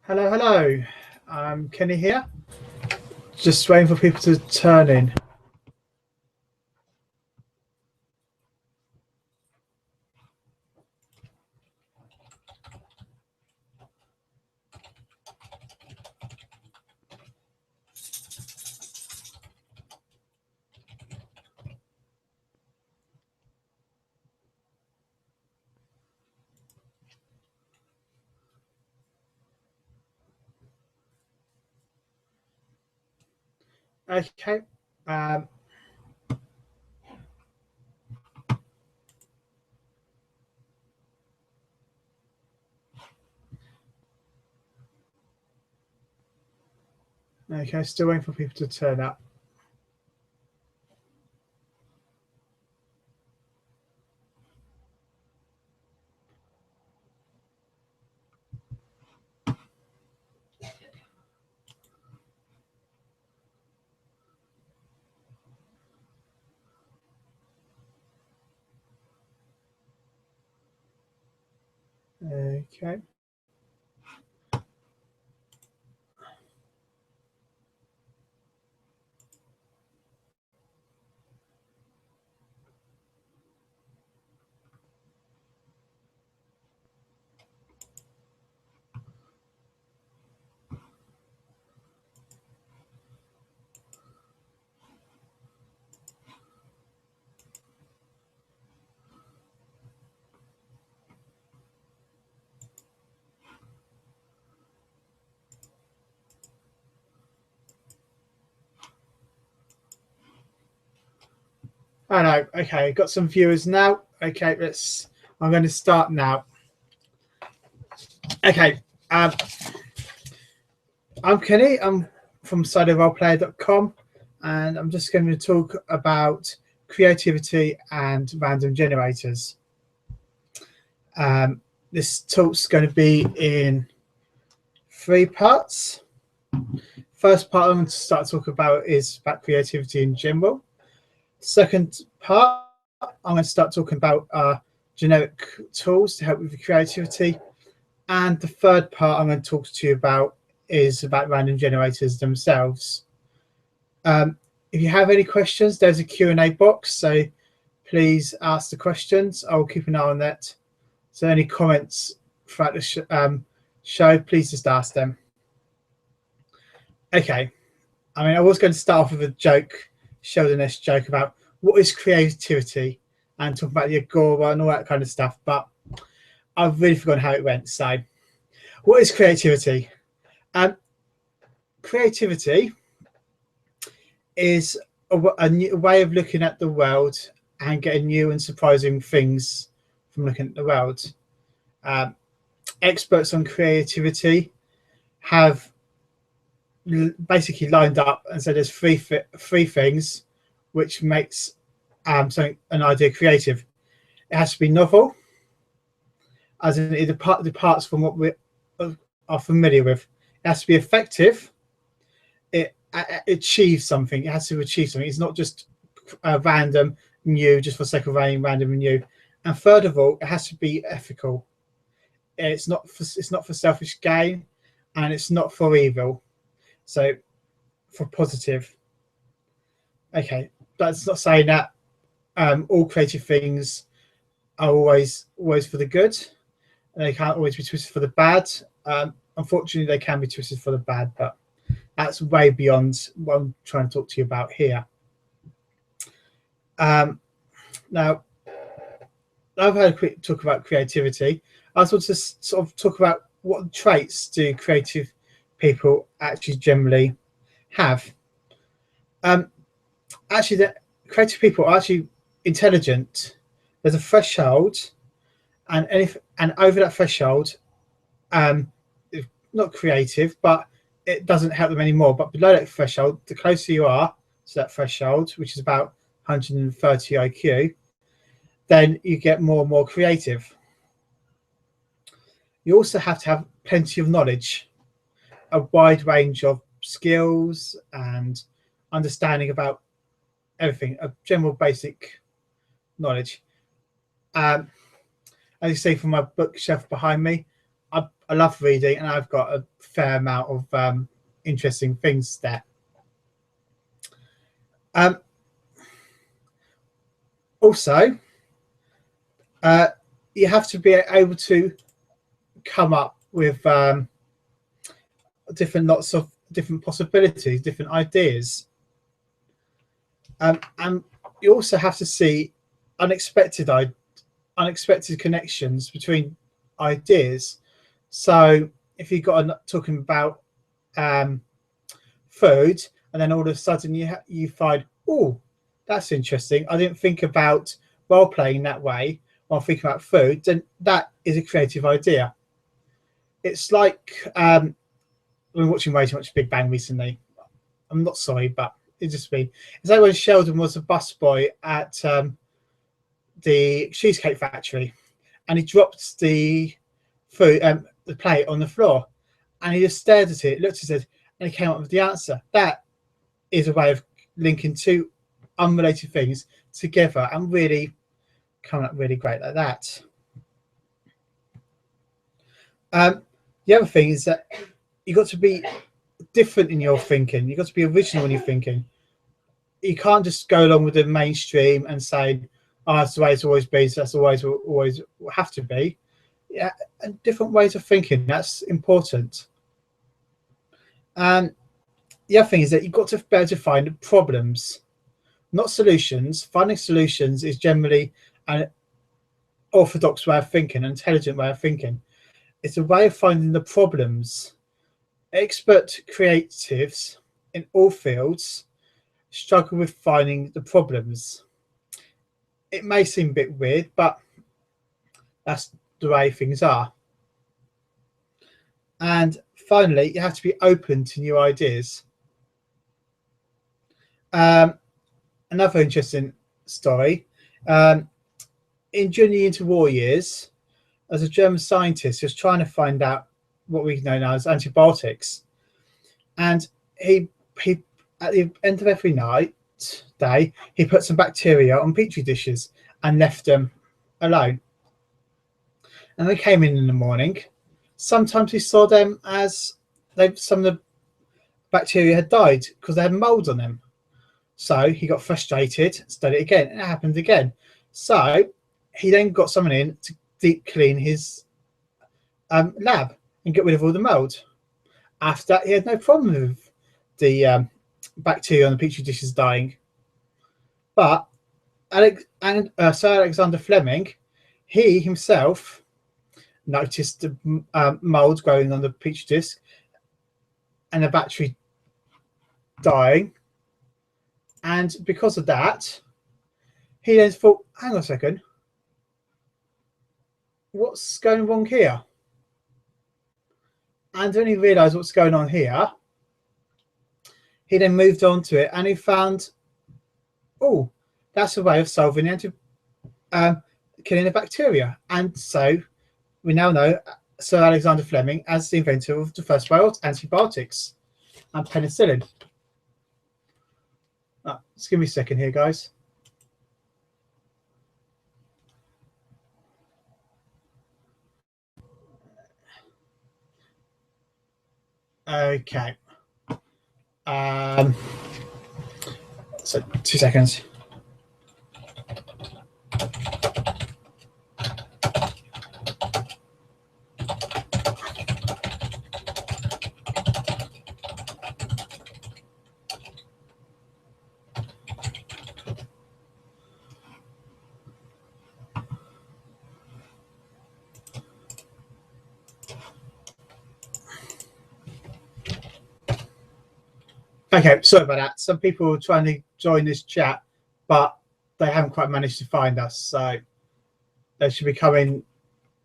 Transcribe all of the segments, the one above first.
Hello, hello. Kenny here. Just waiting for people to turn in. Okay. Um, okay, still waiting for people to turn up. Okay. I know. Okay, got some viewers now. Okay, I'm going to start now. Okay. I'm Kenny. I'm from Roleplayer.com, and I'm just going to talk about creativity and random generators. This talk's going to be in 3 parts. First part I'm going to start talking about is about creativity in general. Second part, I'm going to start talking about generic tools to help with your creativity. And the third part I'm going to talk to you about is about random generators themselves. If you have any questions, there's a Q&A box, so please ask the questions. I'll keep an eye on that. So any comments throughout the show, please just ask them. Okay. I was going to start off with a joke, Sheldon-esque joke about what is creativity and talk about the agora and all that kind of stuff, but I've really forgotten how it went. So, what is creativity? Creativity is a new way of looking at the world and getting new and surprising things from looking at the world. Experts on creativity have basically lined up and said there's three things which makes an idea creative. It has to be novel, as in it departs from what we are familiar with. It has to be effective. It achieves something. It has to achieve something. It's not just random new just for the sake of being random and new. And third of all, it has to be ethical. It's not for selfish gain, and it's not for evil. So for positive. Okay, that's not saying that all creative things are always for the good, and they can't always be twisted for the bad. Unfortunately, they can be twisted for the bad, but that's way beyond what I'm trying to talk to you about here. Now, I've had a quick talk about creativity. I also want to sort of talk about what traits do creative people actually generally have. Actually, the creative people are actually intelligent. There's a threshold, and over that threshold, not creative, but it doesn't help them anymore. But below that threshold, the closer you are to that threshold, which is about 130 IQ, then you get more and more creative. You also have to have plenty of knowledge, a wide range of skills and understanding about everything, a general basic knowledge. As you see from my bookshelf behind me, I I love reading, and I've got a fair amount of interesting things there. Also, you have to be able to come up with lots of different possibilities, different ideas, and you also have to see unexpected connections between ideas. So if you've got talking about food, and then all of a sudden you find, oh, that's interesting, I didn't think about role playing that way while thinking about food, then that is a creative idea. It's like I've been watching way too much Big Bang recently. I'm not sorry, but it's just me. It's like when Sheldon was a busboy at the Cheesecake Factory, and he dropped the food, the plate on the floor, and he just stared at it, looked at it, and he came up with the answer. That is a way of linking two unrelated things together and really coming up really great like that. The other thing is that you've got to be different in your thinking. You've got to be original in your thinking. You can't just go along with the mainstream and say, oh, that's the way it's always been, so that's always have to be. Yeah, and different ways of thinking, that's important. And the other thing is that you've got to be able to find problems, not solutions. Finding solutions is generally an orthodox way of thinking, an intelligent way of thinking. It's a way of finding the problems. Expert creatives in all fields struggle with finding the problems. It may seem a bit weird, but that's the way things are. And finally, you have to be open to new ideas. Another interesting story. During the interwar years, as a German scientist, he was trying to find out what we know now as antibiotics. And he at the end of every day, he put some bacteria on petri dishes and left them alone. And they came in the morning. Sometimes he saw them as some of the bacteria had died because they had mold on them. So he got frustrated, started it again, and it happened again. So he then got someone in to deep clean his lab and get rid of all the mold. After that, he had no problem with the bacteria on the petri dishes dying. But Sir Alexander Fleming, he himself noticed the mold growing on the petri dish and the battery dying. And because of that, he then thought, hang on a second, what's going wrong here? And when he realised what's going on here, he then moved on to it and he found, oh, that's a way of solving killing the bacteria. And so we now know Sir Alexander Fleming as the inventor of the first antibiotics and penicillin. Just give me a second here, guys. Okay. So 2 seconds. Okay, sorry about that. Some people are trying to join this chat, but they haven't quite managed to find us, so they should be coming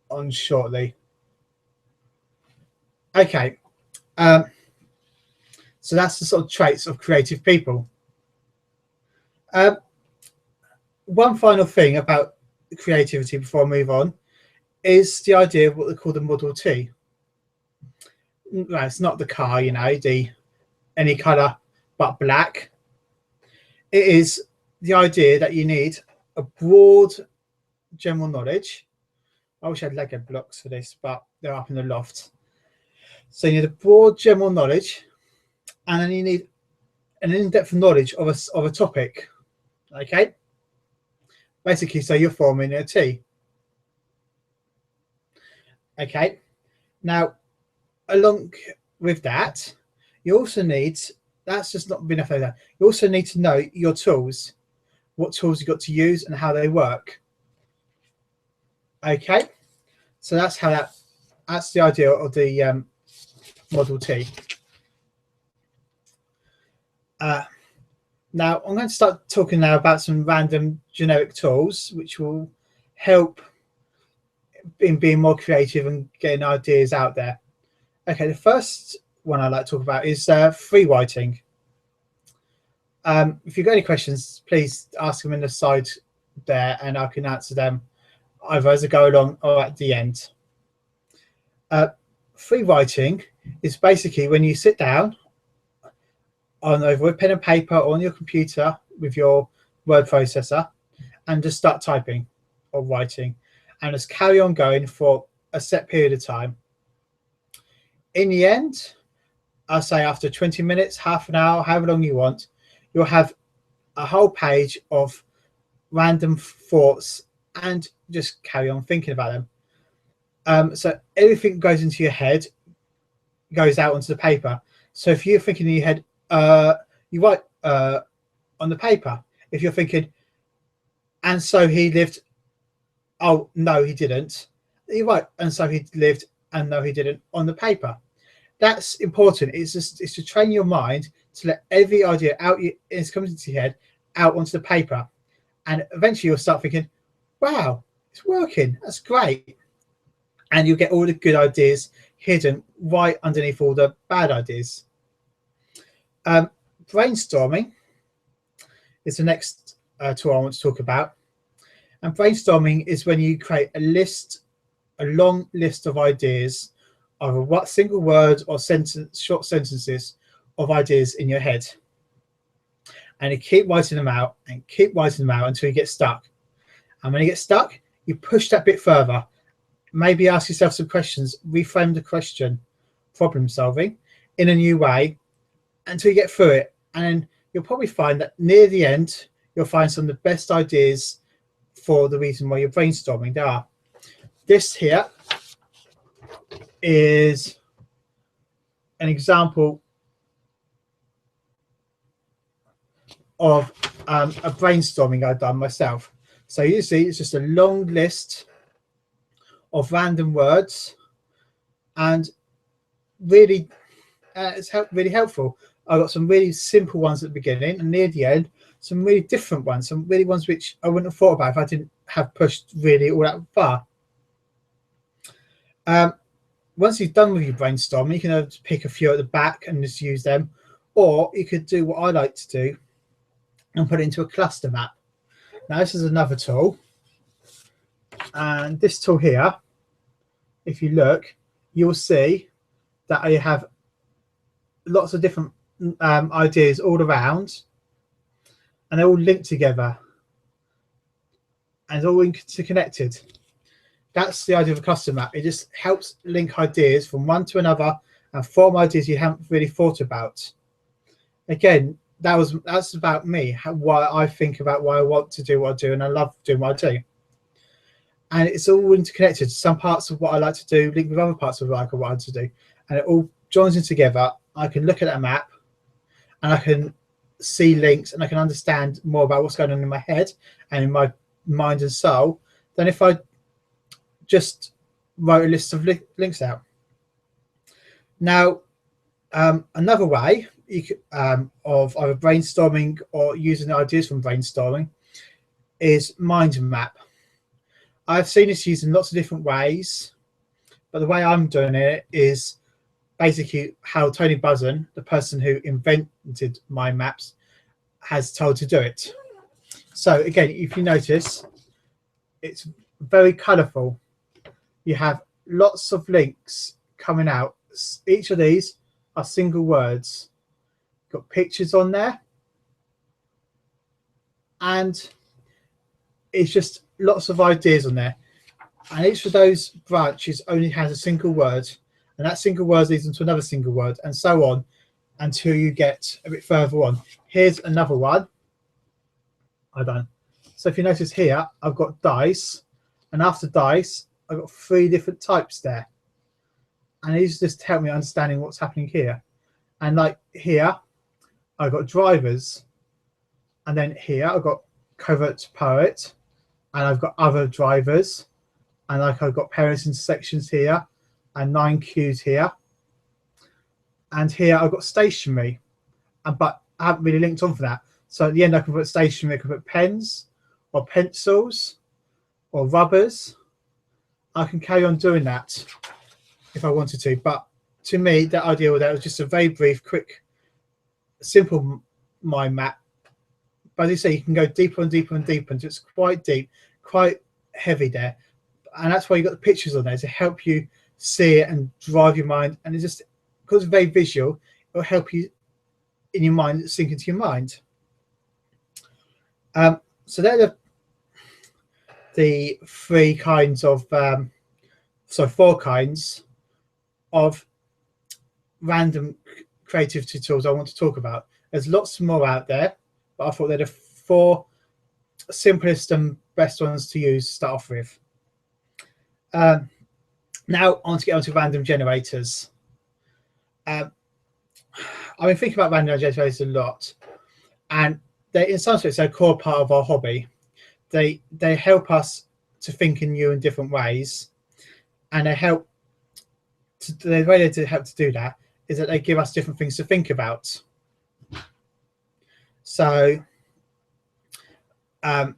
on shortly. Okay, so that's the sort of traits of creative people. One final thing about creativity before I move on is the idea of what they call the Model T. No, it's not the car, you know, any colour but black. It is the idea that you need a broad general knowledge. I wish I had Lego blocks for this, but they're up in the loft. So you need a broad general knowledge, and then you need an in-depth knowledge of a topic. Okay, basically, so you're forming a T. Okay, now along with that, you also need, that's just not enough of that. You also need to know your tools, what tools you've got to use and how they work. Okay, so that's the idea of the Model T. Now I'm going to start talking now about some random generic tools which will help in being more creative and getting ideas out there. Okay, the first one I'd like to talk about is free writing. If you've got any questions, please ask them in the side there and I can answer them either as I go along or at the end. Free writing is basically when you sit down on over a pen and paper or on your computer with your word processor and just start typing or writing and just carry on going for a set period of time. In the end, I'll say after 20 minutes, half an hour, however long you want, you'll have a whole page of random thoughts and just carry on thinking about them. So everything goes into your head goes out onto the paper. So if you're thinking in your head, you write on the paper. If you're thinking, and so he lived, oh no he didn't, you write, and so he lived, and no he didn't on the paper. That's important. It's to train your mind to let every idea out it's coming into your head out onto the paper, and eventually you'll start thinking, wow, it's working, that's great, and you'll get all the good ideas hidden right underneath all the bad ideas. Brainstorming is the next tool I want to talk about, and brainstorming is when you create a long list of ideas, either what single words or short sentences of ideas in your head, and you keep writing them out and keep writing them out until you get stuck. And when you get stuck, you push that bit further, maybe ask yourself some questions, reframe the question, problem solving in a new way until you get through it, and then you'll probably find that near the end you'll find some of the best ideas for the reason why you're brainstorming. There are. This here is an example of a brainstorming I've done myself. So you see it's just a long list of random words, and really it's really helpful. I got some really simple ones at the beginning, and near the end some really different ones, some really ones which I wouldn't have thought about if I didn't have pushed really all that far. Once you've done with your brainstorming, you can pick a few at the back and just use them, or you could do what I like to do and put it into a cluster map. Now this is another tool, and this tool here, if you look, you'll see that I have lots of different ideas all around, and they're all linked together and all interconnected. That's the idea of a cluster map. It just helps link ideas from one to another and form ideas you haven't really thought about. Again, that's about me, why I think about why I want to do what I do, and I love doing what I do. And it's all interconnected. Some parts of what I like to do link with other parts of what I want to do, and it all joins in together. I can look at a map and I can see links, and I can understand more about what's going on in my head and in my mind and soul than if I just wrote a list of links out. Now, another way you could, of either brainstorming or using ideas from brainstorming is mind map. I've seen this used in lots of different ways, but the way I'm doing it is basically how Tony Buzan, the person who invented mind maps, has told to do it. So again, if you notice, it's very colourful. You have lots of links coming out. Each of these are single words. Got pictures on there, and it's just lots of ideas on there. And each of those branches only has a single word, and that single word leads into another single word, and so on until you get a bit further on. Here's another one. I done. So if you notice here, I've got dice, and after dice, I've got 3 different types there. And these just help me understanding what's happening here. And like here, I've got drivers, and then here I've got covert poet, and I've got other drivers, and like I've got parents intersections here, and 9 cues here, and here I've got stationery, but I haven't really linked on for that. So at the end, I can put stationery, I can put pens, or pencils, or rubbers. I can carry on doing that if I wanted to, but to me, that idea of that was just a very brief, quick, simple mind map. But as you say, you can go deeper and deeper and deeper, and it's quite deep, quite heavy there. And that's why you got the pictures on there to help you see it and drive your mind. And it's just because it's very visual, it'll help you in your mind, sink into your mind. So they're the 3 kinds of, so 4 kinds of random creativity tools I want to talk about. There's lots more out there, but I thought they're the 4 simplest and best ones to use to start off with. Now I want to get onto random generators. I've been thinking about random generators a lot, and they, in some sense, they're a core part of our hobby. They help us to think in new and different ways, and they help. The way they help to do that is that they give us different things to think about. So, and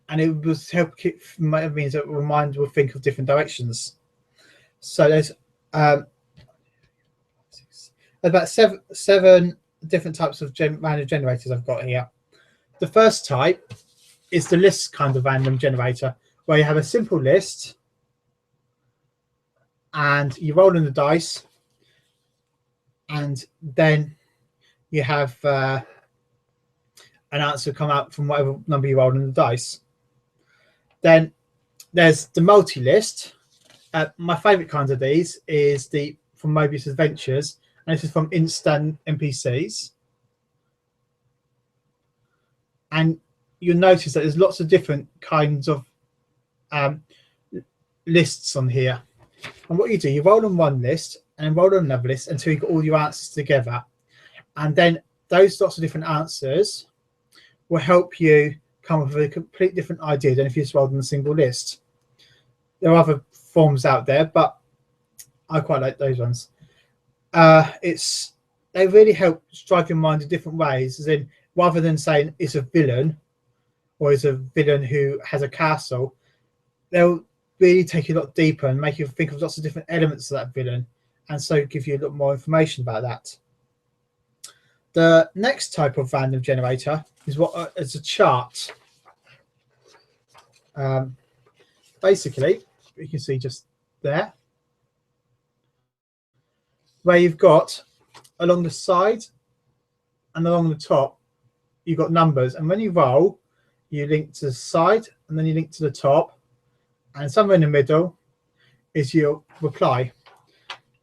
it was help keep means that our mind will think of different directions. So there's about seven different types of random generators I've got here. The first type is the list kind of random generator, where you have a simple list and you roll in the dice, and then you have an answer come out from whatever number you roll in the dice. Then there's the multi-list. My favourite kind of these is from Mobius Adventures, and this is from Instant NPCs. And you'll notice that there's lots of different kinds of lists on here. And what you do, you roll on one list and then roll on another list until you got all your answers together. And then those lots of different answers will help you come up with a complete different idea than if you just rolled on a single list. There are other forms out there, but I quite like those ones. They really help drive your mind in different ways, as in rather than saying it's a villain or it's a villain who has a castle, they'll really take you a lot deeper and make you think of lots of different elements of that villain, and so give you a lot more information about that. The next type of random generator is what is a chart. Basically, you can see just there, where you've got along the side and along the top, you've got numbers, and when you roll, you link to the side and then you link to the top, and somewhere in the middle is your reply.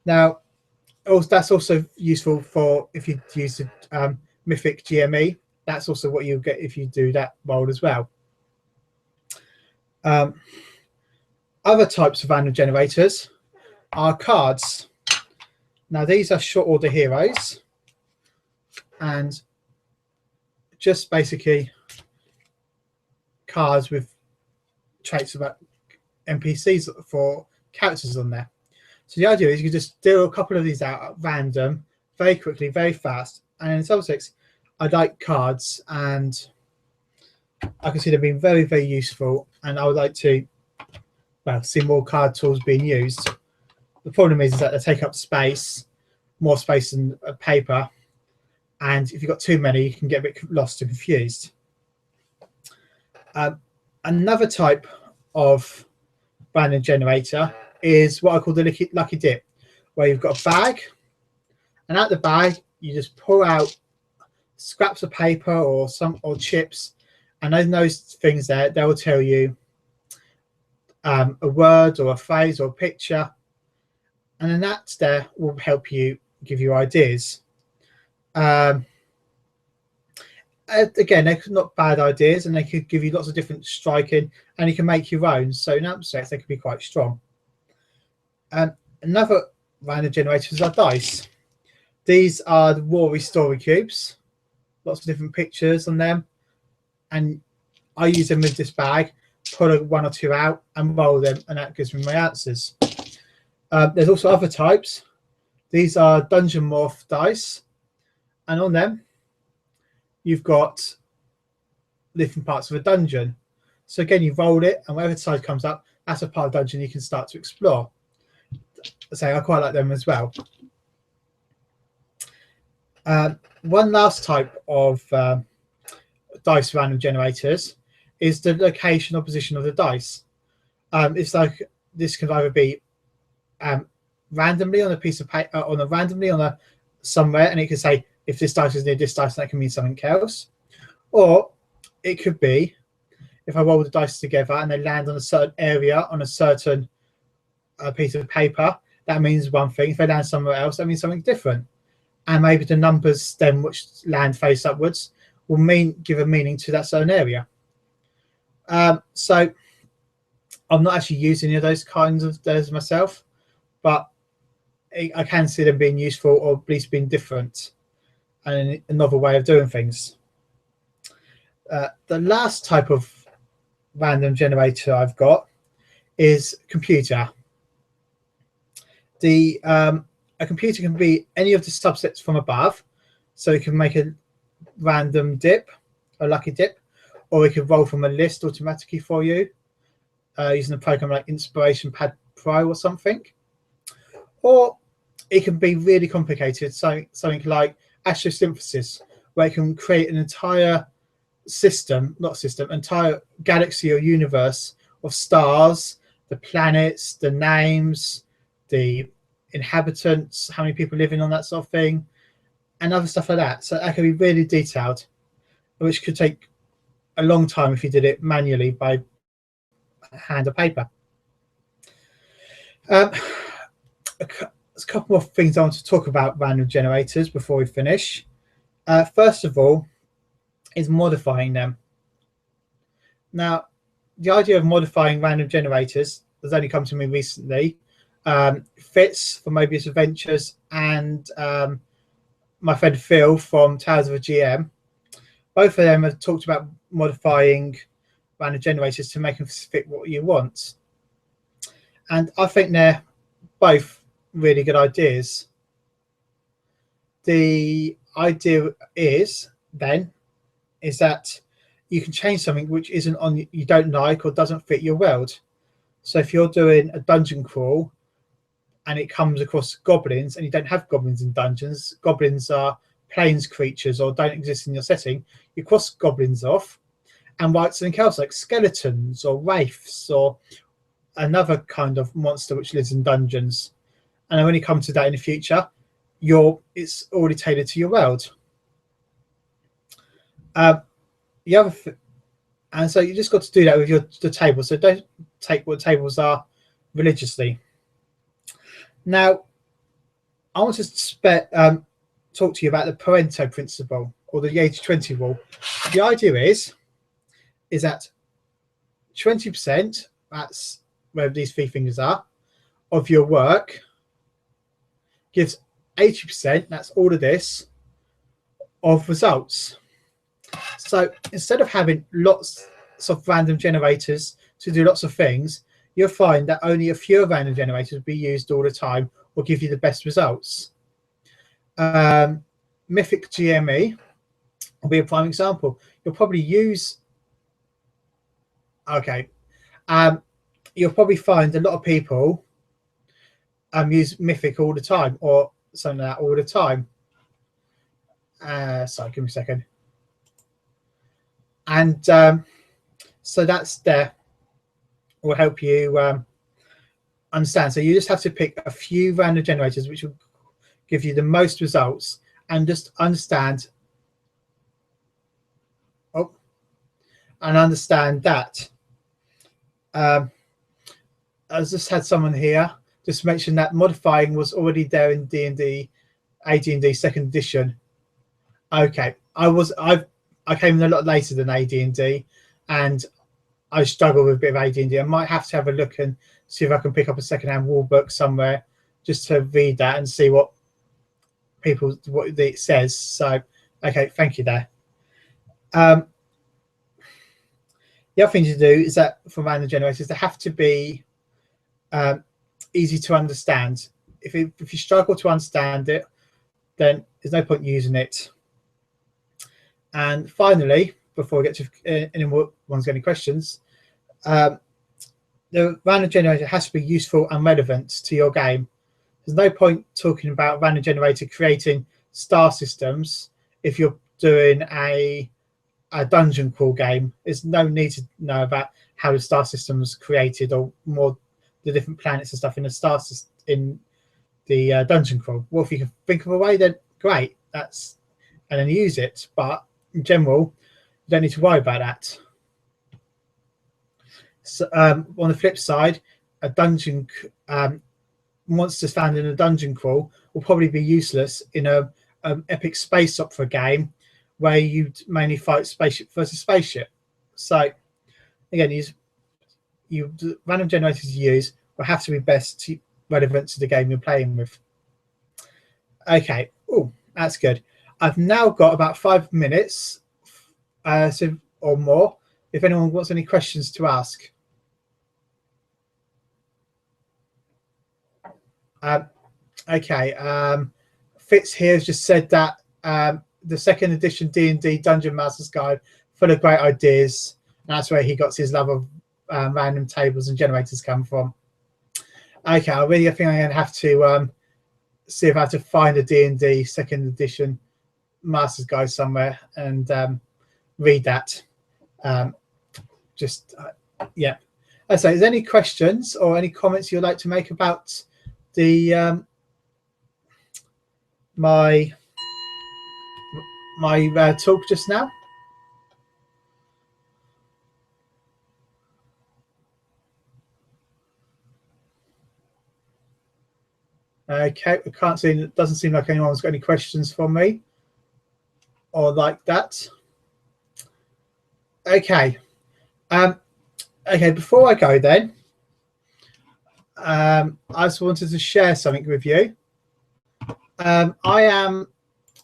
Now, that's also useful for if you use the Mythic GME. That's also what you'll get if you do that roll as well. Other types of random generators are cards. Now, these are short order heroes, and just basically cards with traits about NPCs for characters on there. So the idea is you can just deal a couple of these out at random, very quickly, very fast. And in some respects, I like cards, and I can see them being very, very useful. And I would like to, well, see more card tools being used. The problem is that they take up space, more space than paper. And if you've got too many, you can get a bit lost and confused. Another type of random generator is what I call the lucky dip, where you've got a bag, and out the bag you just pull out scraps of paper or chips, and in those things there, they will tell you a word or a phrase or a picture, and then that there will help you give you ideas. Again, they're not bad ideas, and they could give you lots of different striking, and you can make your own. So in that respect, they could be quite strong. Another random generators are dice. These are the Rory story cubes. Lots of different pictures on them, and I use them with this bag, pull one or two out, and roll them, and that gives me my answers. There's also other types. These are dungeon morph dice, and on them you've got different parts of a dungeon. So again, you roll it, and whatever side comes up, that's a part of the dungeon you can start to explore. So I quite like them as well. One last type of dice random generators is the location or position of the dice. It's like this can either be randomly on a piece of paper, randomly on a somewhere, and it can say if this dice is near this dice, that can mean something else. Or it could be if I roll the dice together and they land on a certain area on a certain piece of paper, that means one thing. If they land somewhere else, that means something different. And maybe the numbers then which land face upwards will give a meaning to that certain area. So I'm not actually using any of those kinds of those myself, but I can see them being useful, or at least being different and a novel way of doing things. The last type of random generator I've got is computer. A computer can be any of the subsets from above, so it can make a random dip, a lucky dip, or it can roll from a list automatically for you using a program like Inspiration Pad Pro or something. Or it can be really complicated, something like astrosynthesis, where it can create an entire entire galaxy or universe of stars, the planets, the names, the inhabitants, how many people living on that sort of thing, and other stuff like that. So that can be really detailed, which could take a long time if you did it manually by hand or paper. There's a couple more things I want to talk about random generators before we finish. First of all is modifying them. Now, the idea of modifying random generators has only come to me recently. Fitz from Mobius Adventures and my friend Phil from Tales of a GM, both of them have talked about modifying random generators to make them fit what you want. And I think they're both really good ideas. The idea is that you can change something which isn't on you don't like or doesn't fit your world. So if you're doing a dungeon crawl and it comes across goblins, and you don't have goblins in dungeons, goblins are plains creatures or don't exist in your setting, you cross goblins off and write something else like skeletons or wraiths or another kind of monster which lives in dungeons. And when you come to that in the future, it's already tailored to your world. And so you just got to do that with the table. So don't take what tables are religiously. Now, I want to talk to you about the Pareto principle, or the 80-20 rule. The idea is that 20%, that's where these three fingers are, of your work gives 80%, that's all of this, of results. So instead of having lots of random generators to do lots of things, you'll find that only a few random generators will be used all the time or give you the best results. Mythic GME will be a prime example. You'll probably use... Okay. You'll probably find a lot of people use Mythic all the time, or something like that all the time. Sorry, give me a second. And so that's there. Will help you understand. So you just have to pick a few random generators which will give you the most results, and just understand. And understand that. I just had someone here just mention that modifying was already there in D&D, AD&D second edition. Okay, I came in a lot later than AD&D, and I struggle with a bit of AD&D. I might have to have a look and see if I can pick up a secondhand rule book somewhere just to read that and see what it says. So, okay, thank you there. The other thing to do is that for random generators, they have to be easy to understand. If you struggle to understand it, then there's no point using it. And finally, before we get to anyone's got any questions, the random generator has to be useful and relevant to your game. There's no point talking about random generator creating star systems if you're doing a dungeon crawl game. There's no need to know about how the star system was created or more the different planets and stuff in the star system in the dungeon crawl. Well, if you can think of a way, then great. And then use it. But in general, you don't need to worry about that. So, on the flip side, a dungeon monsters found in a dungeon crawl will probably be useless in a epic space opera game where you mainly fight spaceship versus spaceship. So again, random generators you use will have to be relevant to the game you're playing with. Okay, that's good. I've now got about 5 minutes or more if anyone wants any questions to ask. Okay, Fitz here has just said that the second edition D&D Dungeon Master's Guide full of great ideas. That's where he got his love of random tables and generators come from. Okay, I really think I'm going to have to see if I have to find a D&D second edition Master's Guide somewhere and read that. Yeah. So, is there any questions or any comments you'd like to make about the my talk just now? Okay, I can't see. It doesn't seem like anyone's got any questions for me or like that. Okay. Okay, before I go then, I just wanted to share something with you. I am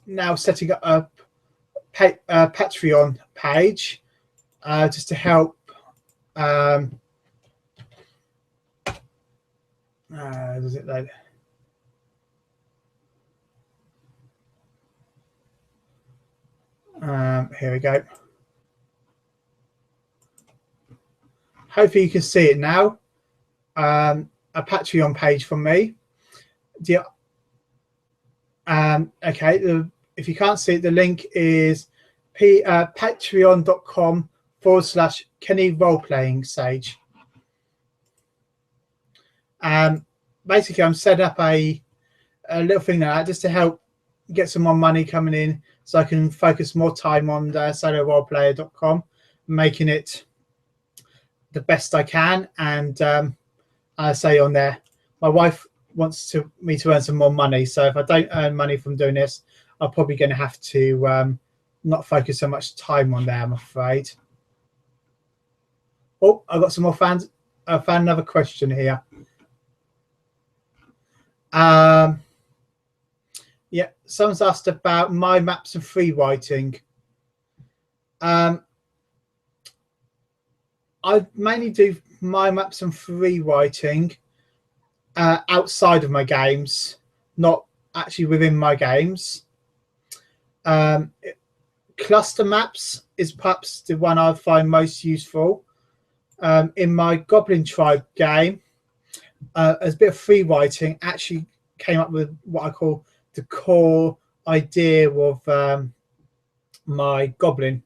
now setting up a Patreon page just to help does it load? Here we go. Hopefully you can see it now. A Patreon page from me. Okay, if you can't see it, the link is patreon.com/Kenny Roleplaying Sage. Basically, I'm setting up a little thing like that just to help get some more money coming in so I can focus more time on soloRoleplayer.com, making it the best I can. And I say on there, my wife wants me to earn some more money. So if I don't earn money from doing this, I'm probably going to have to not focus so much time on there, I'm afraid. Oh, I've got some more fans. I found another question here. Yeah, someone's asked about my maps and free writing. I mainly do my maps and free writing outside of my games, not actually within my games. Cluster maps is perhaps the one I find most useful. In my Goblin Tribe game, as a bit of free writing, actually came up with what I call the core idea of my goblin.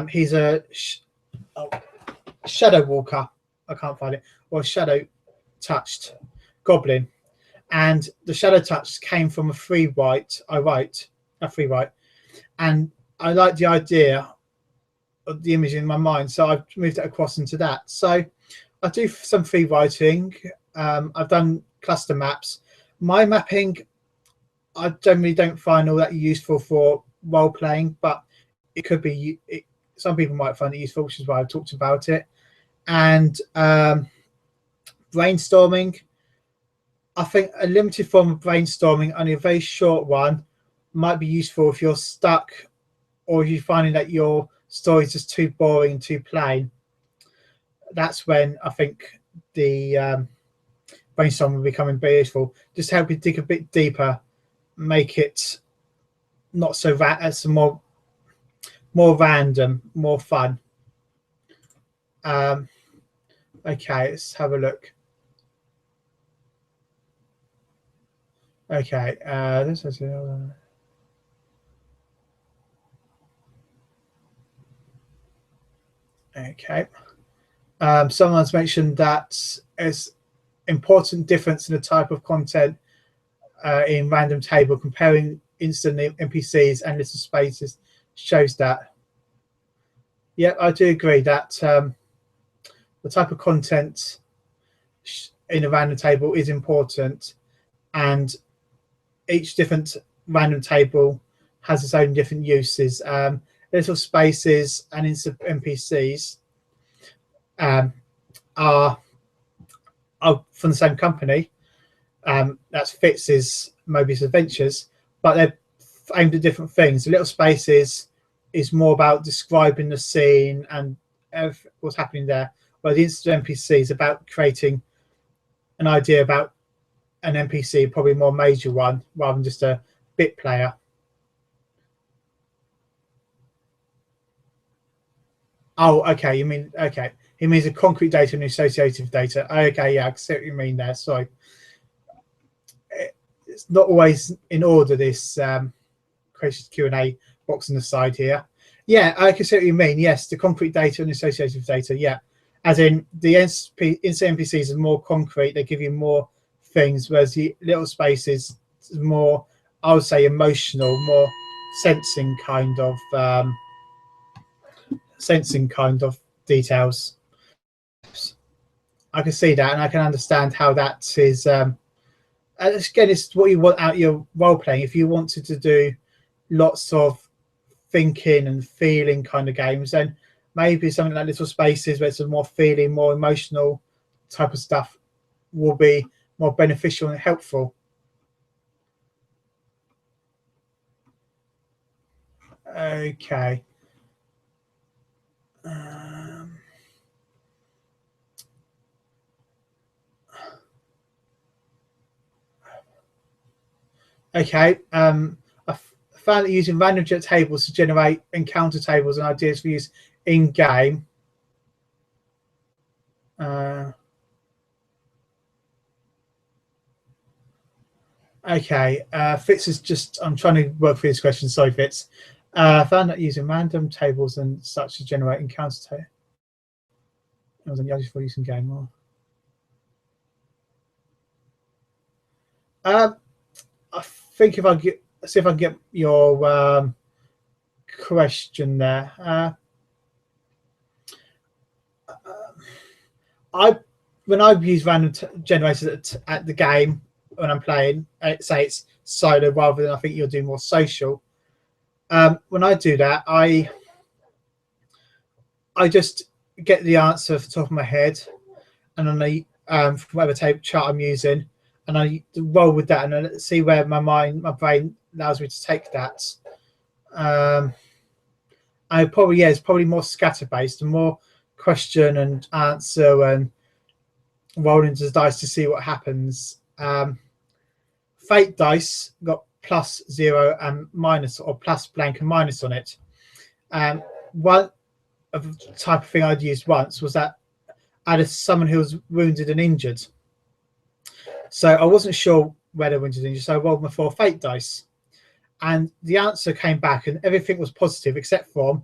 He's a shadow walker. I can't find it. Or shadow touched goblin, and the shadow touch came from a free write. And I like the idea of the image in my mind, so I've moved it across into that. So I do some free writing. I've done cluster maps. My mapping, I generally don't find all that useful for role playing, but it could be. Some people might find it useful, which is why I've talked about it. And brainstorming, I think a limited form of brainstorming, only a very short one, might be useful if you're stuck or if you're finding that your story is just too boring and too plain. That's when I think the brainstorming will become very useful. Just help you dig a bit deeper, make it not so some more random, more fun. Okay, let's have a look. Okay, this is okay. Someone's mentioned that it's important difference in the type of content in random table comparing instant NPCs and little spaces shows that. Yeah, I do agree that the type of content in a random table is important, and each different random table has its own different uses. Little spaces and instant NPCs are from the same company. That's Fitz's Mobius Adventures, but they're aimed at different things. The Little Spaces is more about describing the scene and what's happening there, where the instant NPC is about creating an idea about an NPC, probably a more major one, rather than just a bit player. Oh, okay. You mean okay? He means a concrete data and associative data. Okay, yeah, I see what you mean there. Sorry, it's not always in order. This creation Q&A box on the side here. Yeah, I can see what you mean. Yes, the concrete data and associative data. Yeah, as in the instant NPCs are more concrete. They give you more things, whereas the little spaces is more, I would say, emotional, more sensing kind of details. I can see that, and I can understand how that is. Again, it's what you want out your role playing. If you wanted to do lots of thinking and feeling kind of games, then maybe something like Little Spaces, where it's a more feeling, more emotional type of stuff, will be more beneficial and helpful. Okay. Okay. I found that using random jet tables to generate encounter tables and ideas for use in game. Okay. Fitz is just. I'm trying to work through this question. Sorry, Fitz. I found that using random tables and such to generate encounter tables and ideas for use in game. I think if I get see if I can get your question there. When I use random generators at the game when I'm playing, say it's solo rather than I think you're doing more social. When I do that, I just get the answer off the top of my head, and then from whatever tape chart I'm using, and I roll with that, and then see where my brain allows me to take that. It's probably more scatter based and more question and answer and rolling the dice to see what happens. Fate dice got plus 0 and minus, or plus blank and minus on it. One of the type of thing I'd used once was that I had someone who was wounded and injured. So I wasn't sure where they were wounded and injured, so I rolled my 4 fate dice. And the answer came back and everything was positive except from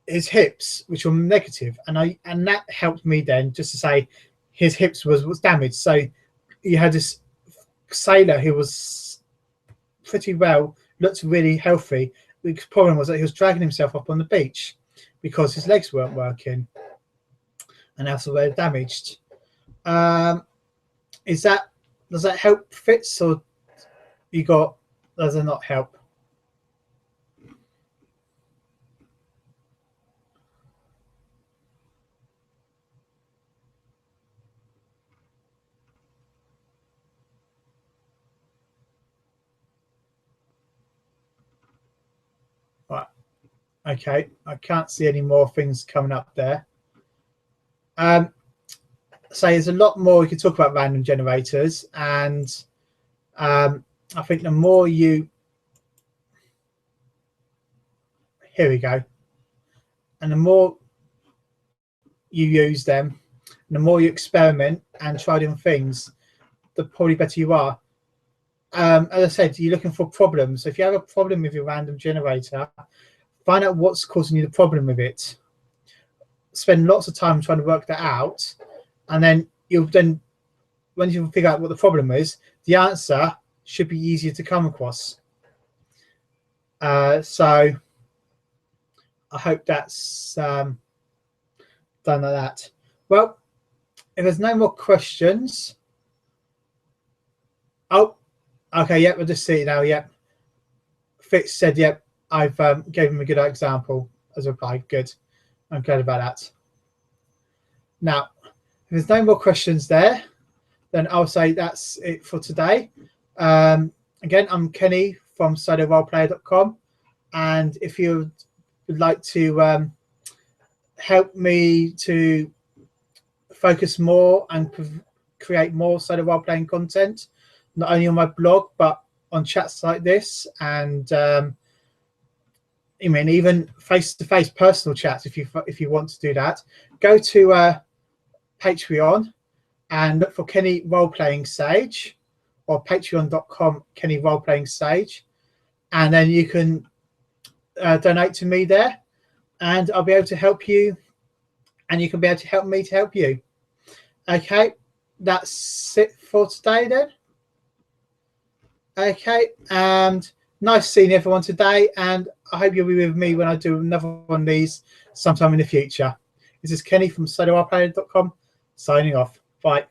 his hips, which were negative. And that helped me then just to say his hips was damaged. So you had this sailor who was pretty well, looked really healthy. The problem was that he was dragging himself up on the beach because his legs weren't working and also they were damaged. Is that, does that help, Fitz, or you got, does it not help? Right. Okay. I can't see any more things coming up there. So there's a lot more we could talk about random generators, and I think the more you, here we go, and the more you use them, and the more you experiment and try different things, the probably better you are. As I said, you're looking for problems. So if you have a problem with your random generator, find out what's causing you the problem with it. Spend lots of time trying to work that out, and then you'll then, when you figure out what the problem is, the answer should be easier to come across. So I hope that's done like that. Well, if there's no more questions, oh, okay, yep, we'll just see it now. Yep, Fitz said, yep, I've gave him a good example as a reply. Good, I'm glad about that. Now, if there's no more questions there, then I'll say that's it for today. Again, I'm Kenny from Roleplayer.com, and if you would like to help me to focus more and create more role-playing content, not only on my blog but on chats like this, and I mean even face-to-face personal chats, if you want to do that, go to Patreon and look for Kenny Roleplaying Sage, or patreon.com Kenny Roleplaying Sage, and then you can donate to me there, and I'll be able to help you, and you can be able to help me to help you. Okay, that's it for today then. Okay, and nice seeing everyone today, and I hope you'll be with me when I do another one of these sometime in the future. This is Kenny from roleplayer.com signing off. Bye.